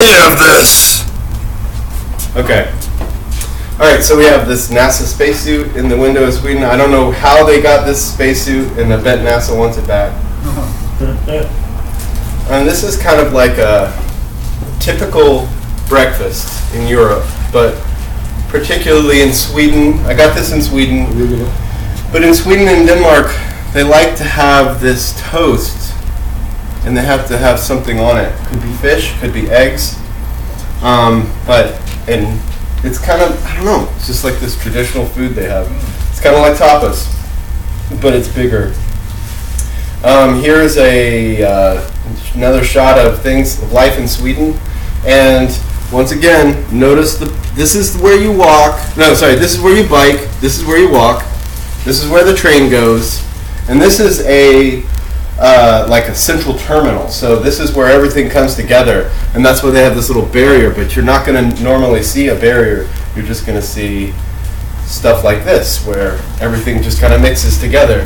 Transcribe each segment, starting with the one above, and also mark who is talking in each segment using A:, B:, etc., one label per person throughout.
A: Of this. Okay. Alright, so we have this NASA spacesuit in the window of Sweden. I don't know how they got this spacesuit, and I bet NASA wants it back. And this is kind of like a typical breakfast in Europe, but particularly in Sweden. I got this in Sweden. But in Sweden and Denmark, they like to have this toast, and they have to have something on it. Could be fish, could be eggs. And it's kind of, I don't know, it's just like this traditional food they have. It's kind of like tapas, but it's bigger. Here is another shot of things, of life in Sweden. And once again, notice this is where you walk. No, sorry, this is where you bike. This is where you walk. This is where the train goes. And this is like a central terminal. So this is where everything comes together. And that's why they have this little barrier. But you're not going to normally see a barrier. You're just going to see stuff like this, where everything just kind of mixes together.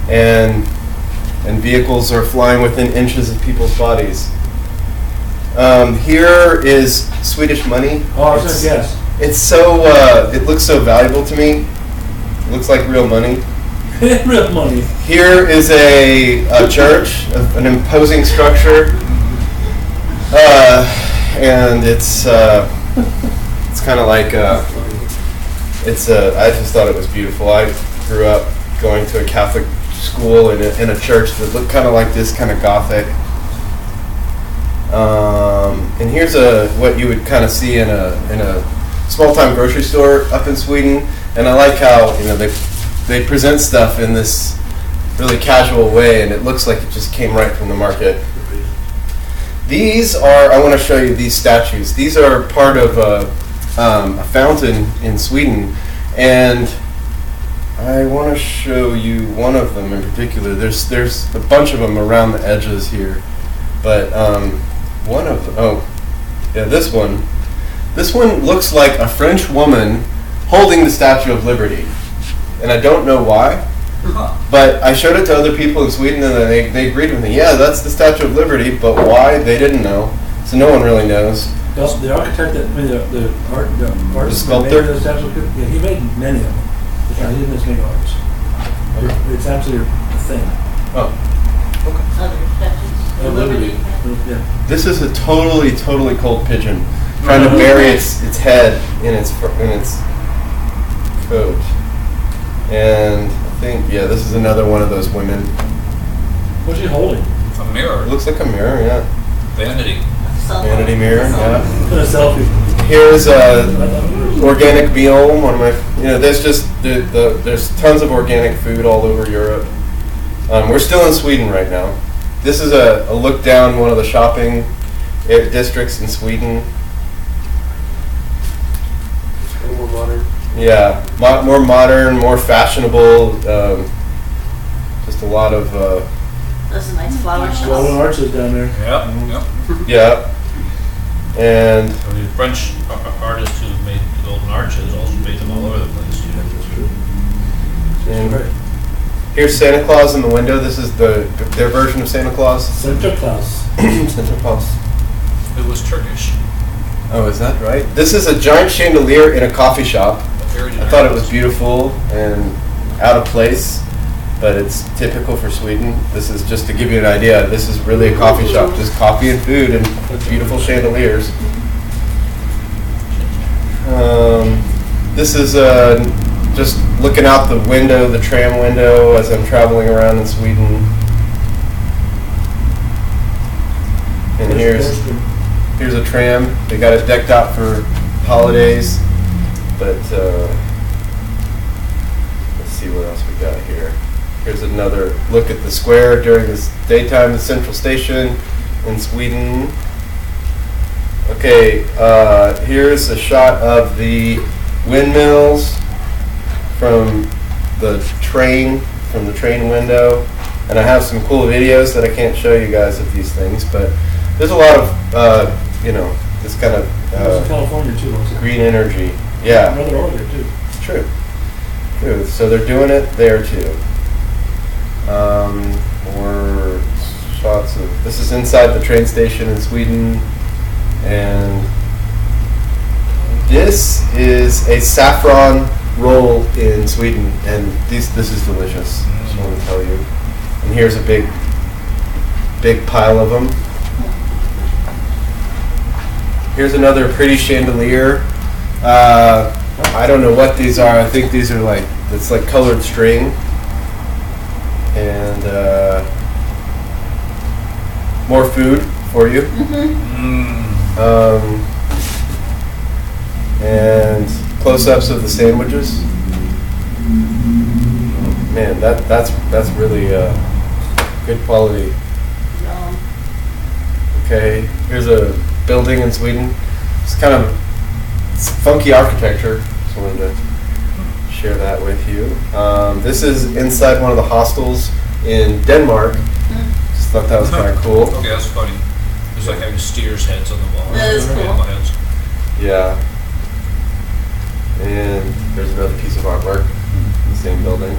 A: And vehicles are flying within inches of people's bodies. Here is Swedish money.
B: Oh, I was going to guess.
A: It's so, it looks so valuable to me. It looks like real money.
B: Real money.
A: Here is a church, an imposing structure, and it's kind of like I just thought it was beautiful. I grew up going to a Catholic school in a church that looked kind of like this, kind of Gothic. And here's what you would kind of see in a small-time grocery store up in Sweden. And I like how they present stuff in this really casual way, and it looks like it just came right from the market. These are, I want to show you these statues. These are part of a fountain in Sweden, and I want to show you one of them in particular. There's a bunch of them around the edges here, but one of them, this one looks like a French woman holding the Statue of Liberty. And I don't know why, but I showed it to other people in Sweden, and they agreed with me. Yeah, that's the Statue of Liberty, but why, they didn't know. So no one really knows.
B: The architect that made the artist,
A: the sculptor,
B: made the statue, yeah, he made many of them. He didn't just make ours. It's actually a thing.
A: Oh, okay.
C: Other statues of Liberty.
B: Yeah.
A: This is a totally cold pigeon trying to bury its head in its coat. And I think, this is another one of those women.
B: What's she holding?
D: A mirror.
A: It looks like a mirror, yeah.
D: Vanity.
A: Vanity mirror, yeah.
B: A selfie.
A: Here's organic meal. One of my, there's tons of organic food all over Europe. We're still in Sweden right now. This is a look down one of the shopping districts in Sweden.
B: A little more modern.
A: Yeah, more modern, more fashionable. Just a lot of.
C: Those are nice flower
B: Golden
C: shows.
B: arches down there.
D: Yep.
A: Yeah, and
D: The French artist who made the Golden Arches also made them all over the place.
A: and here's Santa Claus in the window. This is their version of Santa Claus.
B: Santa Claus.
A: Santa Claus.
D: It was Turkish.
A: Oh, is that right? This is a giant chandelier in a coffee shop. I thought it was beautiful and out of place, but it's typical for Sweden. This is just to give you an idea. This is really a coffee shop, just coffee and food and beautiful chandeliers. This is just looking out the window, the tram window, as I'm traveling around in Sweden. And here's a tram. They got it decked out for holidays. But let's see what else we got here. Here's another look at the square during this daytime, the central station in Sweden. Okay, here's a shot of the windmills from the train window. And I have some cool videos that I can't show you guys of these things, but there's a lot of, this kind of
B: in California too. Also.
A: green energy. Yeah.
B: Another order too.
A: It's true. So they're doing it there too. More shots of. This is inside the train station in Sweden. And this is a saffron roll in Sweden, and this is delicious. Just want to tell you. And here's a big pile of them. Here's another pretty chandelier. I don't know what these are. I think these are it's like colored string. And more food for you. And close-ups of the sandwiches. Man, that's really good quality.
C: Yum.
A: Okay, here's a building in Sweden. It's kind of funky architecture. Just wanted to share that with you. This is inside one of the hostels in Denmark. Just thought that was kind of cool.
D: Okay, that's funny. It's like having steers' heads on the wall.
C: That is cool.
D: Animal heads.
A: Yeah. And there's another piece of artwork in the same building.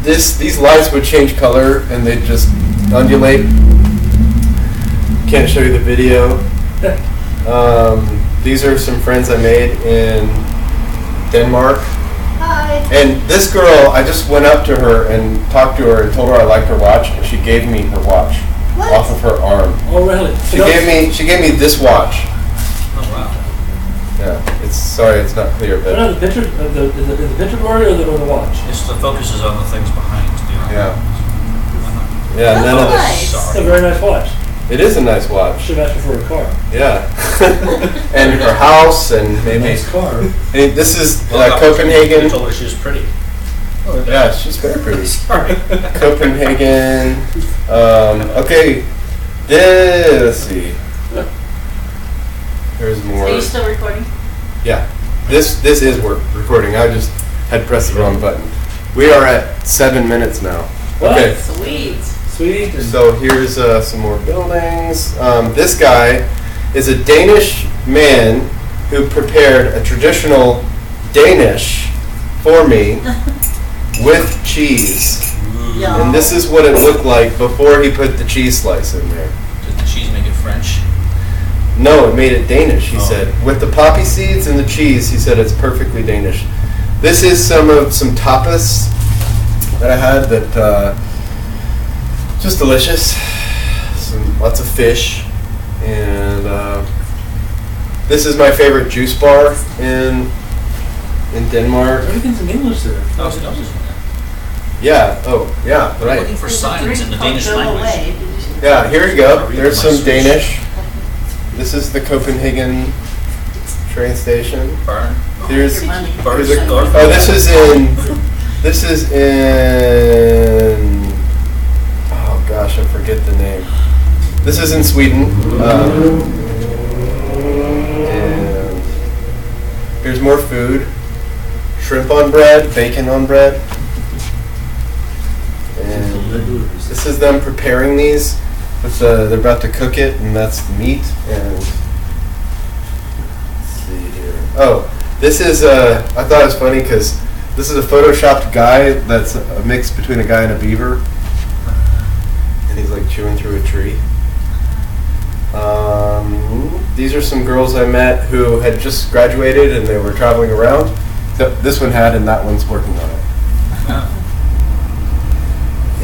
A: These lights would change color and they'd just undulate. Can't show you the video. These are some friends I made in Denmark.
C: Hi.
A: And this girl, I just went up to her and talked to her and told her I liked her watch, and she gave me her watch
C: What?
A: off of her arm.
B: Oh, really?
A: She gave me this watch.
D: Oh, wow.
A: Yeah, it's not clear,
B: But
A: but
B: no, the picture, the picture blurry or the watch?
D: It's the focus is on the things behind.
A: yeah,
D: Uh-huh.
A: yeah.
C: That's
A: None of this.
C: nice.
B: It's a very nice watch.
A: It is a nice watch.
B: Should ask her for a car.
A: Yeah, and her house, and maybe
B: Nice car.
A: this is
D: I
A: Copenhagen.
D: told her she was pretty.
A: Yeah, she's very pretty.
D: Sorry.
A: Copenhagen. Okay, let's see. There's more.
C: Are you still recording?
A: Yeah, this is recording. I just had pressed the wrong button. We are at 7 minutes now.
B: What?
A: Okay,
C: Sweet.
B: Sweet. And
A: so here's some more buildings. This guy is a Danish man who prepared a traditional Danish for me with cheese.
C: Yum.
A: And this is what it looked like before he put the cheese slice in there.
D: Did the cheese make it French?
A: No, it made it Danish, he
D: Oh.
A: said. With the poppy seeds and the cheese, he said it's perfectly Danish. This is some tapas that I had that just delicious. Lots of fish. And this is my favorite juice bar in Denmark.
B: everything's in English there.
D: Oh, so that was
A: Yeah, oh, yeah,
D: I'm
A: right.
D: looking for
C: There's a
D: signs
C: drink
D: in the
C: called
D: Danish
C: Go
D: language.
C: Away. Did you see that?
A: Yeah, here you go.
D: Read
A: There's
D: my
A: some
D: Swedish.
A: Danish. This is the Copenhagen train station.
D: Burn.
A: Here's
C: Your money.
D: Burn.
A: Here's oh, this is in, oh gosh, I forget the name. This is in Sweden. And here's more food. Shrimp on bread, bacon on bread. And this is them preparing these. They're about to cook it, and that's the meat. And let's see here. Oh, this is I thought it was funny because this is a photoshopped guy that's a mix between a guy and a beaver, and he's like chewing through a tree. These are some girls I met who had just graduated and they were traveling around. This one had, and that one's working on it.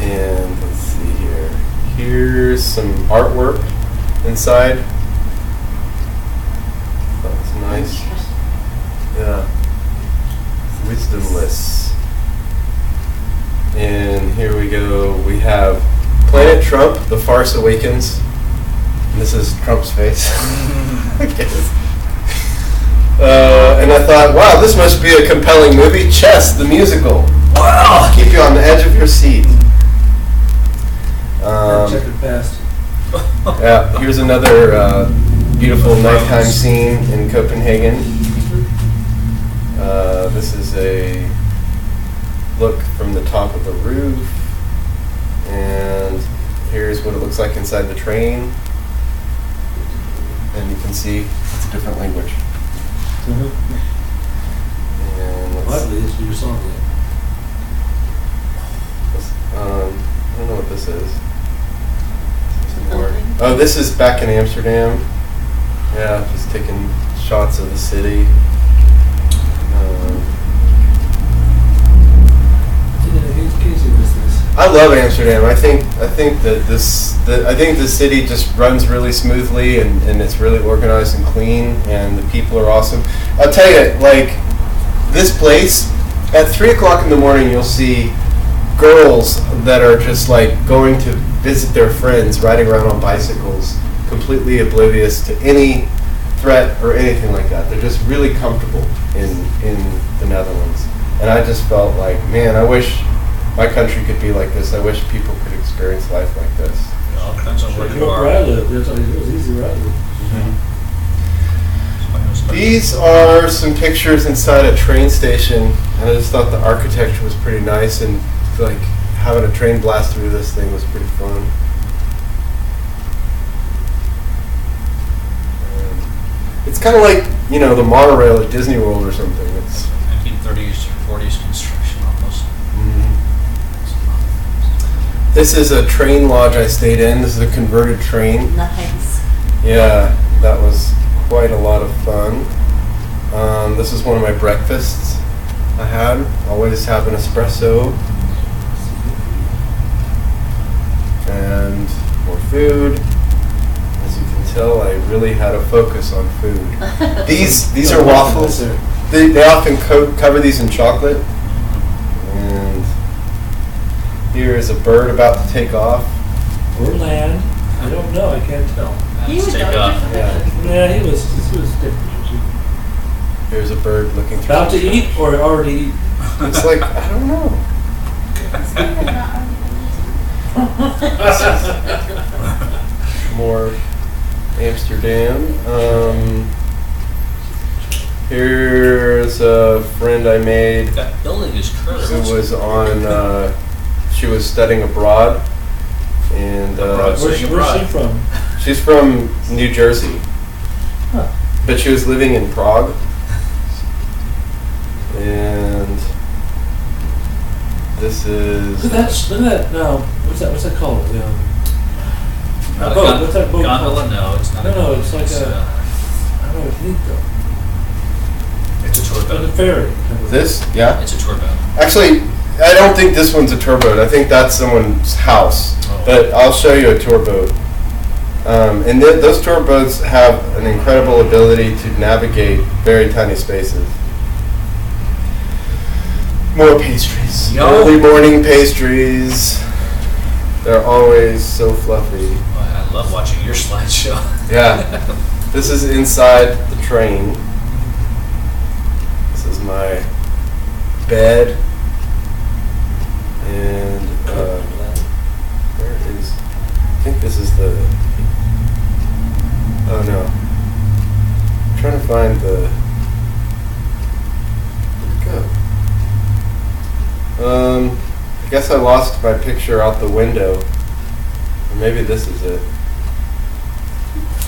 A: And let's see here. Here's some artwork inside. That's nice. Yeah. Wisdomless. And here we go. We have Planet Trump, The Farce Awakens. And this is Trump's face. I guess. And I thought, wow, this must be a compelling movie. Chess, the musical. Wow! Keep you on the edge of your seat.
B: Checkered past.
A: Yeah, here's another beautiful nighttime scene in Copenhagen. This is a look from the top of the roof. And here's what it looks like inside the train. And you can see it's a different language. And let's
B: Luckily, it's your song.
A: I don't know what this is. It's in more. Oh, this is back in Amsterdam. Yeah, just taking shots of the city. I love Amsterdam. I think that the city just runs really smoothly and it's really organized and clean and the people are awesome. I'll tell you, like this place at 3 o'clock in the morning, you'll see girls that are just like going to visit their friends, riding around on bicycles, completely oblivious to any threat or anything like that. They're just really comfortable in the Netherlands, and I just felt like, man, I wish my country could be like this. I wish people could experience life like this.
D: It all depends on where you
B: Where I
D: are.
B: live, it was easy where I live.
A: These are some pictures inside a train station, and I just thought the architecture was pretty nice, and like having a train blast through this thing was pretty fun. It's kind of like, you know, the monorail at Disney World or something. It's
D: 1930s or 40s construction almost.
A: This is a train lodge I stayed in. This is a converted train.
C: Nice.
A: Yeah, that was quite a lot of fun. This is one of my breakfasts I had. Always have an espresso. And more food. As you can tell, I really had a focus on food. These are waffles. They often cover these in chocolate. And here is a bird about to take off.
B: Or land, I don't know, I can't tell.
C: He
D: Let's
C: was
D: take
C: going
D: off.
C: different.
B: Yeah, he was different.
A: Here's a bird looking through.
B: About to eat or already eat?
A: It's like, I don't know. More Amsterdam. Here's a friend I made
D: That building is curved.
A: who was on, she was studying abroad. And
D: Abroad.
B: Where's she from?
A: she's from New Jersey.
B: Huh.
A: But she was living in Prague. And this is...
B: Look at that, no, what's that called?
D: Not a
B: boat, what's that boat
D: gondola?
B: called?
D: No, it's not.
B: No, it's like a,
D: uh,
B: I don't know, it's neat though.
D: it's a tour
B: Like a
D: boat.
B: ferry.
A: This? Yeah?
D: It's a tour boat.
A: Actually, I don't think this one's a tour boat. I think that's someone's house.
D: Oh.
A: But I'll show you a tour boat. And those tour boats have an incredible ability to navigate very tiny spaces. More pastries.
D: Yo.
A: Early morning pastries. They're always so fluffy.
D: Oh, I love watching your slideshow.
A: Yeah. This is inside the train. This is my bed. And where is... I think this is the... Oh no. I'm trying to find the... Where'd it go? I guess I lost my picture out the window. Or maybe this is it.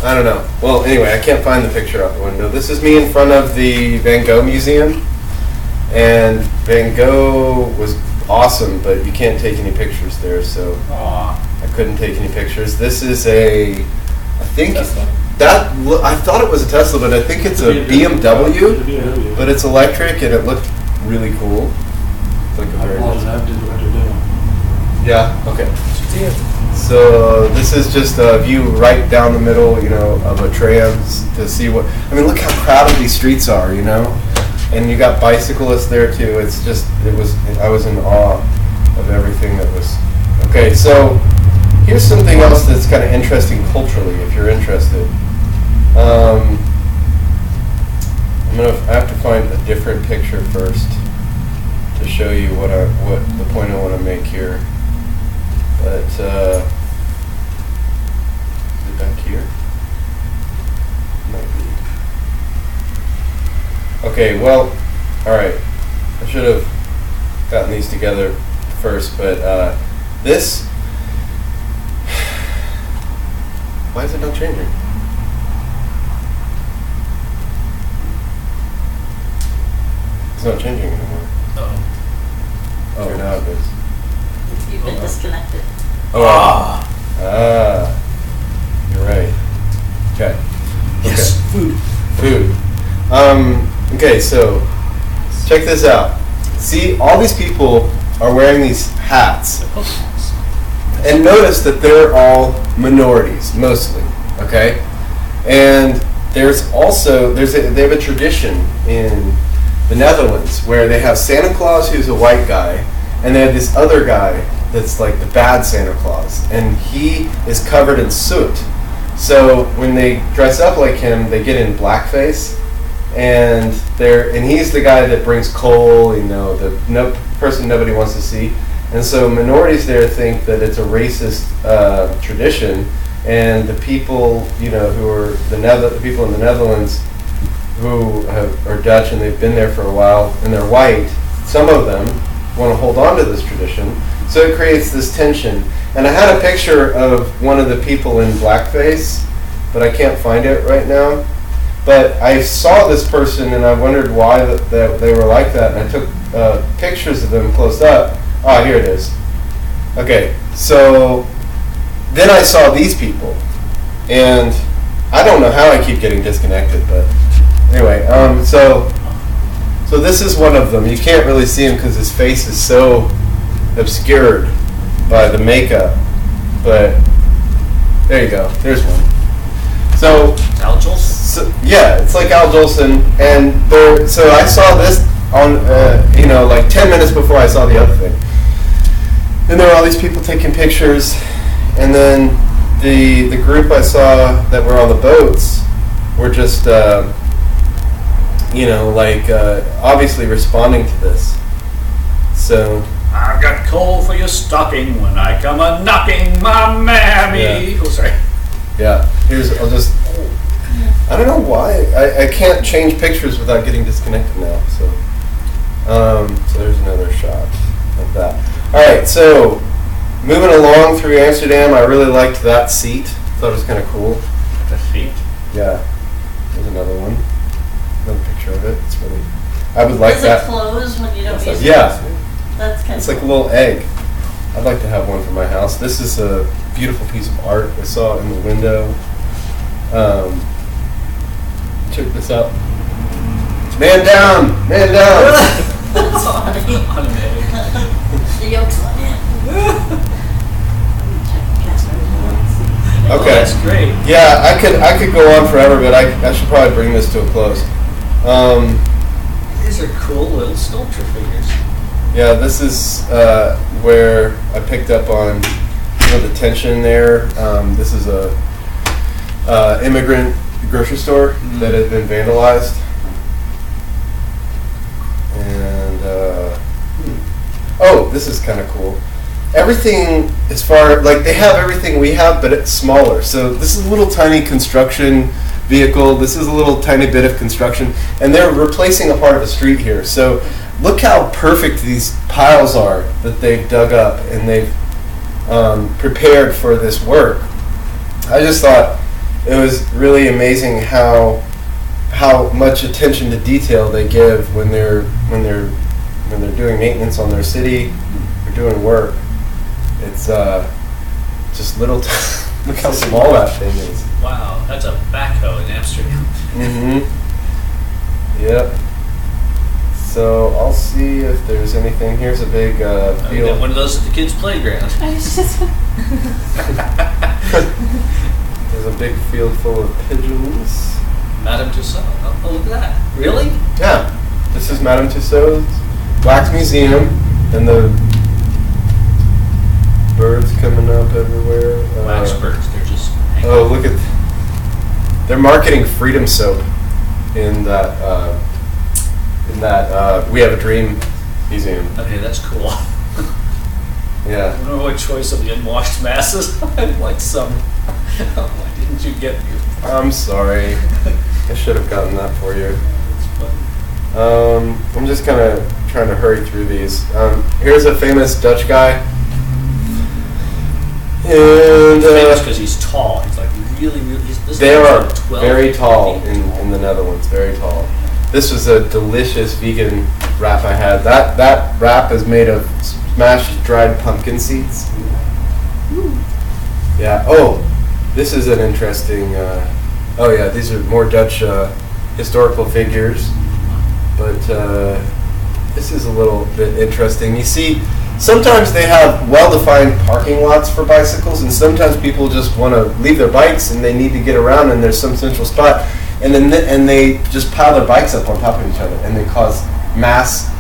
A: I don't know. Well, anyway, I can't find the picture out the window. This is me in front of the Van Gogh Museum. And Van Gogh was awesome, but you can't take any pictures there, so I couldn't take any pictures. This is I think
B: Tesla?
A: I thought it was a Tesla, but I think it's a BMW, but it's electric and it looked really cool. It's like a
B: I
A: very
B: apologize, I did what they're doing.
A: Yeah, okay. So this is just a view right down the middle, you know, of a tram to see what, I mean, look how crowded these streets are, you know? And you got bicyclists there too. It's just, I was in awe of everything that was. Okay, so here's something else that's kind of interesting culturally, if you're interested. I have to find a different picture first to show you what the point I want to make here. But is it back here? Might be. Okay, well, all right. I should have gotten these together first, but this. Why is it not changing? It's not changing anymore. Oh, now it is.
C: You've been disconnected.
A: Oh. Right. Okay.
B: Yes, food.
A: Food. Okay, so check this out. See, all these people are wearing these hats. And notice that they're all minorities, mostly. Okay? And there's also, they have a tradition in the Netherlands where they have Santa Claus, who's a white guy, and they have this other guy that's like the bad Santa Claus. And he is covered in soot. So when they dress up like him, they get in blackface. And he's the guy that brings coal, the person nobody wants to see. And so minorities there think that it's a racist tradition, and the people, who are the people in the Netherlands who are Dutch and they've been there for a while and they're white, some of them want to hold on to this tradition. So it creates this tension. And I had a picture of one of the people in blackface, but I can't find it right now. But I saw this person and I wondered why that they were like that, and I took pictures of them close up. Oh, here it is. Okay, so then I saw these people, and I don't know how I keep getting disconnected, but anyway, so this is one of them. You can't really see him because his face is so obscured by the makeup, but there you go. There's one. So
D: Al Jolson?
A: yeah, it's like Al Jolson, and so I saw this on, like 10 minutes before I saw the other thing. And there were all these people taking pictures, and then the group I saw that were on the boats were just, obviously responding to this. So
E: I've got coal for your stocking when I come a knocking, my mammy.
A: Yeah.
E: Oh, sorry.
A: yeah, I don't know why I can't change pictures without getting disconnected now. So there's another shot of that. All right, so moving along through Amsterdam, I really liked that seat. Thought it was kind of cool.
E: The feet.
A: Yeah, there's another one. Another picture of it. It's really. I would like
C: Does
A: that.
C: it close when you don't use it?
A: Yeah,
C: That's kind
A: it's
C: of
A: like a little egg. I'd like to have one for my house. This is a beautiful piece of art I saw in the window. Check this out. Man down! Man down!
C: That's funny.
E: On an egg.
C: The yolk's on it.
E: Oh,
A: Okay.
E: that's great.
A: Yeah, I could go on forever, but I should probably bring this to a close.
E: These are cool little sculpture figures.
A: Yeah, this is where I picked up on the tension there. This is a immigrant grocery store that had been vandalized, and this is kind of cool. Everything as far they have everything we have, but it's smaller. So this is a little tiny construction vehicle. This is a little tiny bit of construction, and they're replacing a part of a street here. So look how perfect these piles are that they've dug up and they've prepared for this work. I just thought it was really amazing how much attention to detail they give when they're doing maintenance on their city or doing work. It's just little. Look how small that thing is.
E: Wow, that's a backhoe in Amsterdam.
A: Mm-hmm. Yep. So I'll see if there's anything. Here's a big
E: We got
A: field.
E: one of those at the kids' playground.
C: I was just.
A: There's a big field full of pigeons.
E: Madame Tussauds. Oh, look at that. Really?
A: Yeah. This is Madame Tussauds Wax Museum, and the birds coming up everywhere.
E: Wax birds. They're just hanging.
A: Oh, look at. They're marketing Freedom Soap in that. We Have a Dream museum.
E: Okay, that's cool. I
A: Yeah.
E: don't know what choice of the unwashed masses. I'd like some. Why didn't you get your...
A: I'm sorry. I should have gotten that for you.
E: It's fun.
A: I'm just kind of trying to hurry through these. Here's a famous Dutch guy. And
E: Famous because he's tall. He's like really. This
A: they
E: guy's
A: are
E: like 12
A: very tall
E: feet
A: in the Netherlands. Very tall. This was a delicious vegan wrap I had. That wrap is made of smashed dried pumpkin seeds. Yeah. Oh, This is an interesting. Oh yeah, these are more Dutch historical figures, but this is a little bit interesting. You see, sometimes they have well-defined parking lots for bicycles, and sometimes people just want to leave their bikes and they need to get around, and there's some central spot, and then they just pile their bikes up on top of each other, and they cause mass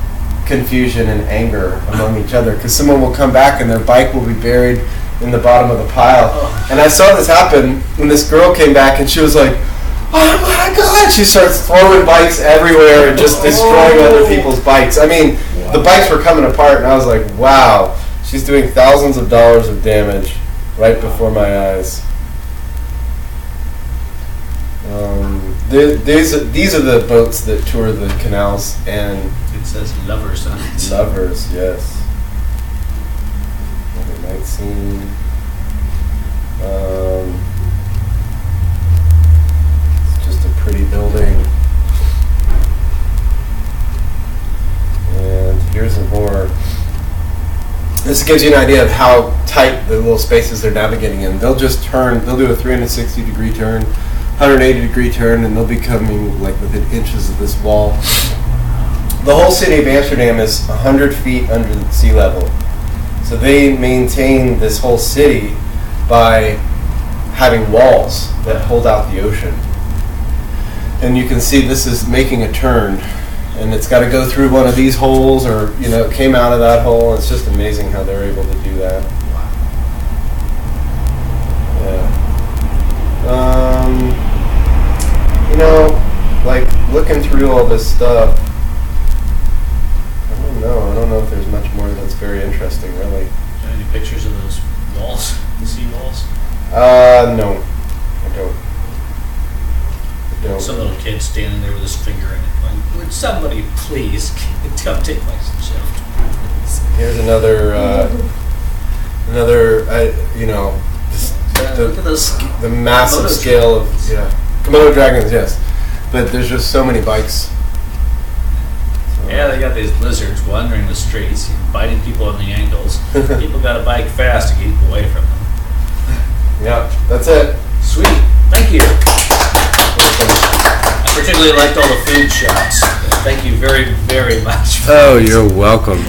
A: confusion and anger among each other because someone will come back and their bike will be buried in the bottom of the pile. And I saw this happen when this girl came back and she was like, "Oh my God!" She starts throwing bikes everywhere and just destroying other people's bikes. I mean, the bikes were coming apart, and I was like, "Wow, she's doing thousands of dollars of damage right before my eyes." These are the boats that tour the canals, and
E: It says lovers on it.
A: lovers, yes. Another night scene. It's just a pretty building. And here's some more. This gives you an idea of how tight the little spaces they're navigating in. They'll just turn, they'll do a 360-degree turn, 180-degree turn, and they'll be coming like within inches of this wall. The whole city of Amsterdam is 100 feet under the sea level. So they maintain this whole city by having walls that hold out the ocean. And you can see this is making a turn, and it's got to go through one of these holes, or it came out of that hole. It's just amazing how they're able to do that. Yeah. Like looking through all this stuff, I don't know if there's much more that's very interesting, really.
E: Any pictures of those walls, the sea walls?
A: No, I don't.
E: Some little kid standing there with his finger in it, going, "Would somebody please come take my shift?"
A: Here's another,
E: Look at those.
A: the massive
E: Komodo
A: scale of Komodo dragons, yes. But there's just so many bikes. So,
E: Yeah, they got these lizards wandering the streets, biting people on the ankles. People got to bike fast to keep away from them.
A: yeah, that's it.
E: Sweet, thank you. I particularly liked all the food shots. Thank you very, very much.
A: Oh, you're welcome.